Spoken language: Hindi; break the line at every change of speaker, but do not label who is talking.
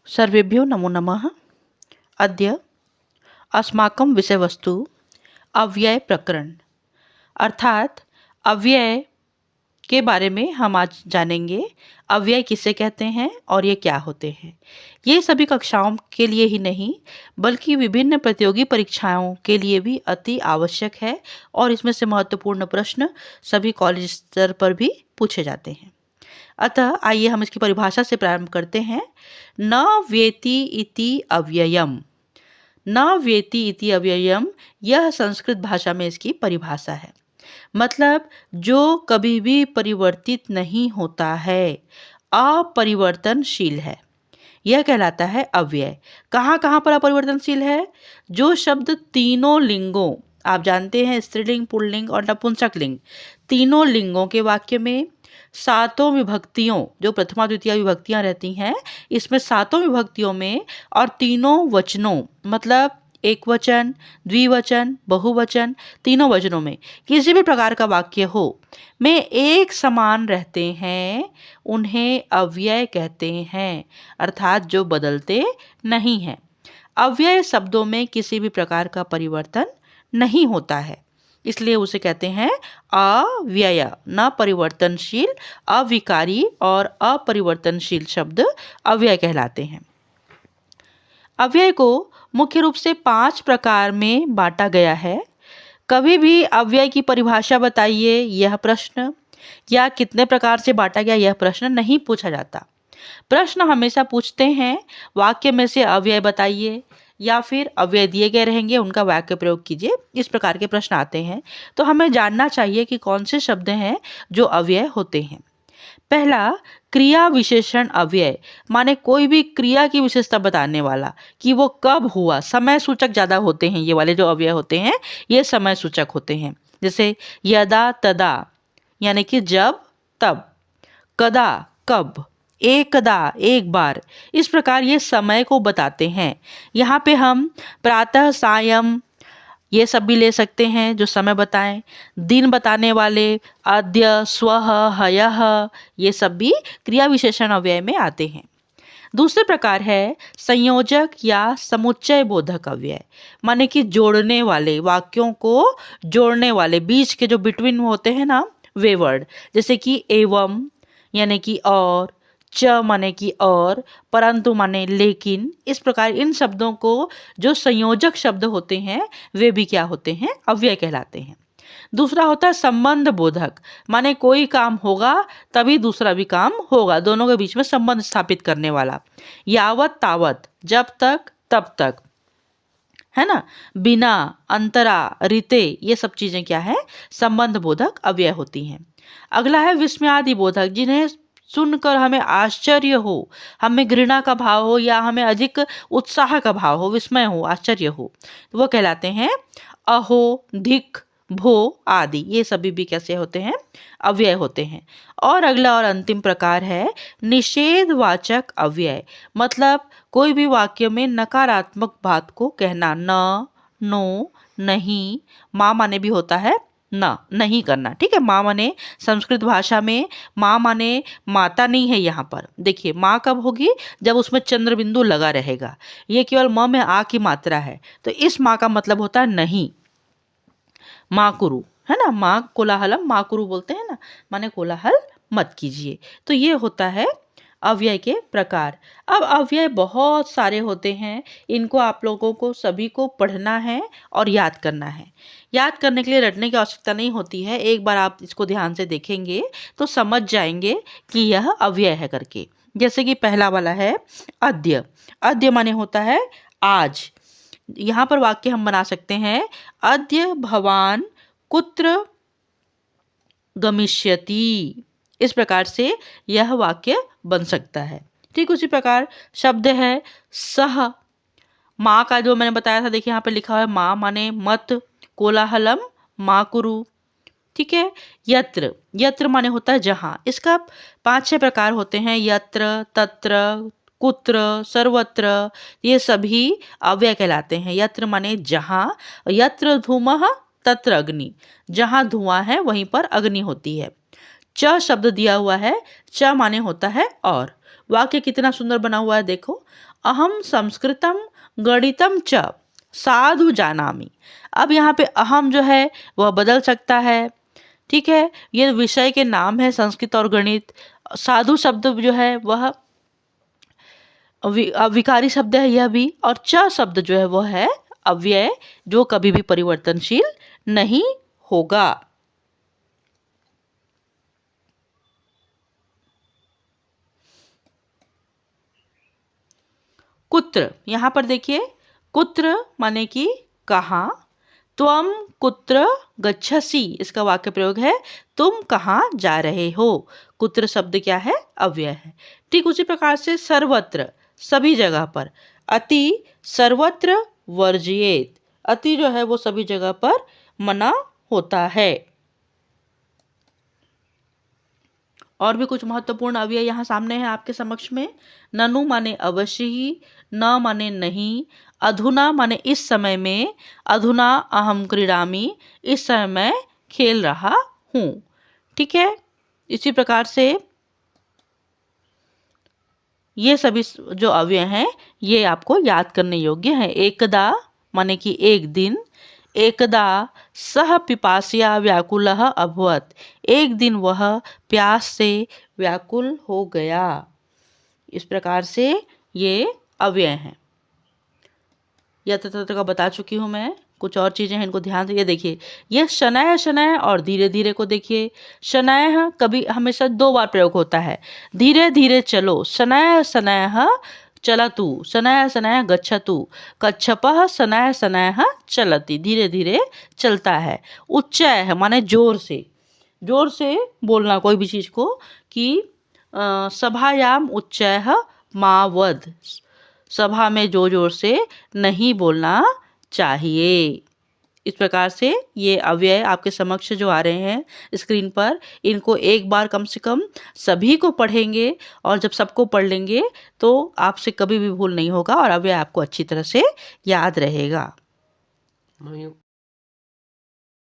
सर्वेभ्यो नमो नमः। अद्य अस्माकं विषयवस्तु अव्यय प्रकरण अर्थात अव्यय के बारे में हम आज जानेंगे। अव्यय किसे कहते हैं और ये क्या होते हैं। ये सभी कक्षाओं के लिए ही नहीं बल्कि विभिन्न प्रतियोगी परीक्षाओं के लिए भी अति आवश्यक है और इसमें से महत्वपूर्ण प्रश्न सभी कॉलेज स्तर पर भी पूछे जाते हैं। अतः आइए हम इसकी परिभाषा से प्रारंभ करते हैं। न व्येति इति अव्ययम। न व्येति इति अव्ययम, यह संस्कृत भाषा में इसकी परिभाषा है। मतलब जो कभी भी परिवर्तित नहीं होता है, अपरिवर्तनशील है, यह कहलाता है अव्यय। कहाँ कहाँ पर अपरिवर्तनशील है? जो शब्द तीनों लिंगों, आप जानते हैं स्त्रीलिंग, पुल्लिंग और नपुंसक लिंग, तीनों लिंगों के वाक्य में सातों विभक्तियों, जो प्रथमा द्वितीय विभक्तियां रहती हैं, इसमें सातों विभक्तियों में और तीनों वचनों, मतलब एक वचन, द्विवचन, बहुवचन, तीनों वचनों में किसी भी प्रकार का वाक्य हो में एक समान रहते हैं, उन्हें अव्यय कहते हैं। अर्थात जो बदलते नहीं हैं। अव्यय शब्दों में किसी भी प्रकार का परिवर्तन नहीं होता है, इसलिए उसे कहते हैं अव्यय। न परिवर्तनशील, अविकारी और अपरिवर्तनशील शब्द अव्यय कहलाते हैं। अव्यय को मुख्य रूप से 5 प्रकार में बांटा गया है। कभी भी अव्यय की परिभाषा बताइए, यह प्रश्न, या कितने प्रकार से बांटा गया, यह प्रश्न नहीं पूछा जाता। प्रश्न हमेशा पूछते हैं वाक्य में से अव्यय बताइए, या फिर अव्यय दिए गए रहेंगे उनका वाक्य प्रयोग कीजिए। इस प्रकार के प्रश्न आते हैं। तो हमें जानना चाहिए कि कौन से शब्द हैं जो अव्यय होते हैं। पहला, क्रिया विशेषण अव्यय, माने कोई भी क्रिया की विशेषता बताने वाला कि वो कब हुआ। समय सूचक ज्यादा होते हैं ये वाले जो अव्यय होते हैं, ये समय सूचक होते हैं। जैसे यदा तदा, यानी कि जब तब, कदा कब, एकदा एक बार, इस प्रकार ये समय को बताते हैं। यहाँ पे हम प्रातः, सायं, ये सब भी ले सकते हैं जो समय बताएं। दिन बताने वाले अद्य, स्वः, ह्यः, ये सब भी क्रिया विशेषण अव्यय में आते हैं। दूसरे प्रकार है संयोजक या समुच्चय बोधक अव्यय, माने कि जोड़ने वाले, वाक्यों को जोड़ने वाले, बीच के जो बिटवीन होते हैं ना, वे वर्ड, जैसे कि एवं यानी कि और, च माने कि और, परंतु माने लेकिन। इस प्रकार इन शब्दों को जो संयोजक शब्द होते हैं वे भी क्या होते हैं? अव्यय कहलाते हैं। दूसरा होता है संबंध बोधक, माने कोई काम होगा तभी दूसरा भी काम होगा, दोनों के बीच में संबंध स्थापित करने वाला। यावत तावत, जब तक तब तक, है ना। बिना, अंतरा, रीते, ये सब चीजें क्या है? संबंध बोधक अव्यय होती हैं। अगला है विस्मयादि बोधक, जिन्हें सुनकर हमें आश्चर्य हो, हमें घृणा का भाव हो या हमें अधिक उत्साह का भाव हो, विस्मय हो, आश्चर्य हो, तो वो कहलाते हैं अहो, धिक, भो आदि। ये सभी भी कैसे होते हैं? अव्यय होते हैं। और अगला और अंतिम प्रकार है निषेधवाचक अव्यय, मतलब कोई भी वाक्य में नकारात्मक बात को कहना, न, नो, नहीं, माँ माने भी होता है न, नहीं करना। ठीक है, माँ माने संस्कृत भाषा में माँ माने माता नहीं है। यहाँ पर देखिए माँ कब होगी? जब उसमें चंद्र बिंदु लगा रहेगा। ये केवल म में आ की मात्रा है, तो इस माँ का मतलब होता है नहीं। माकुरु, है ना, माँ कोलाहलम, माकुरु बोलते हैं ना, माने कोलाहल मत कीजिए। तो ये होता है अव्यय के प्रकार। अब अव्यय बहुत सारे होते हैं, इनको आप लोगों को सभी को पढ़ना है और याद करना है। याद करने के लिए रटने की आवश्यकता नहीं होती है, एक बार आप इसको ध्यान से देखेंगे तो समझ जाएंगे कि यह अव्यय है करके। जैसे कि पहला वाला है अद्य। अद्य माने होता है आज। यहाँ पर वाक्य हम बना सकते हैं अद्य भवान कुत्र गमिष्यति। इस प्रकार से यह वाक्य बन सकता है। ठीक उसी प्रकार शब्द है सह। माँ का जो मैंने बताया था, देखिए यहाँ पे लिखा है माँ माने मत, कोलाहलम माँ कुरु। ठीक है। यत्र, यत्र माने होता है जहाँ। इसका 5-6 प्रकार होते हैं, यत्र, तत्र, कुत्र, सर्वत्र, ये सभी अव्यय कहलाते हैं। यत्र माने जहाँ, यत्र धूमः तत्र अग्नि, जहाँ धुआं है वहीं पर अग्नि होती है। च शब्द दिया हुआ है, च माने होता है और, वाक्य कितना सुंदर बना हुआ है, देखो। अहम संस्कृतम गणितम च साधु जानामि। अब यहाँ पे अहम जो है वह बदल सकता है, ठीक है। ये विषय के नाम है, संस्कृत और गणित। साधु शब्द जो है वह विकारी शब्द है यह भी, और च शब्द जो है वह है अव्यय, जो कभी भी परिवर्तनशील नहीं होगा। कुत्र, यहाँ पर देखिए, कुत्र माने कि कहाँ। त्वम कुत्र गच्छसि, इसका वाक्य प्रयोग है तुम कहाँ जा रहे हो। कुत्र शब्द क्या है, अव्यय है। ठीक उसी प्रकार से सर्वत्र, सभी जगह पर। अति सर्वत्र वर्जयेत, अति जो है वो सभी जगह पर मना होता है। और भी कुछ महत्वपूर्ण अव्यय यहाँ सामने है आपके समक्ष में। ननु माने अवश्य ही, न माने नहीं, अधुना माने इस समय में, अधुना अहम क्रीडामि, इस समय मैं खेल रहा हूँ। ठीक है, इसी प्रकार से ये सभी जो अव्यय हैं ये आपको याद करने योग्य हैं। एकदा माने कि एक दिन, एकदा सह पिपासिया व्याकुलः अभवत्, एक दिन वह प्यास से व्याकुल हो गया। इस प्रकार से ये अव्यय हैं। यत्र का बता चुकी हूँ मैं। कुछ और चीज़ें हैं, इनको ध्यान से ये देखिए। ये शनैः शनैः और धीरे धीरे को देखिए। शनैः कभी हमेशा 2 बार प्रयोग होता है। धीरे धीरे चलो, शनैः शनैः चलतु, शनैः शनैः गच्छतु, कच्छपः शनैः शनैः चलति, धीरे धीरे चलता है। उच्चैः माने जोर से बोलना कोई भी चीज़ को, कि सभायाम उच्चैः मा वद, सभा में जोर जोर से नहीं बोलना चाहिए। इस प्रकार से ये अव्यय आपके समक्ष जो आ रहे हैं स्क्रीन पर, इनको एक बार कम से कम सभी को पढ़ेंगे, और जब सबको पढ़ लेंगे तो आपसे कभी भी भूल नहीं होगा और अव्यय आपको अच्छी तरह से याद रहेगा।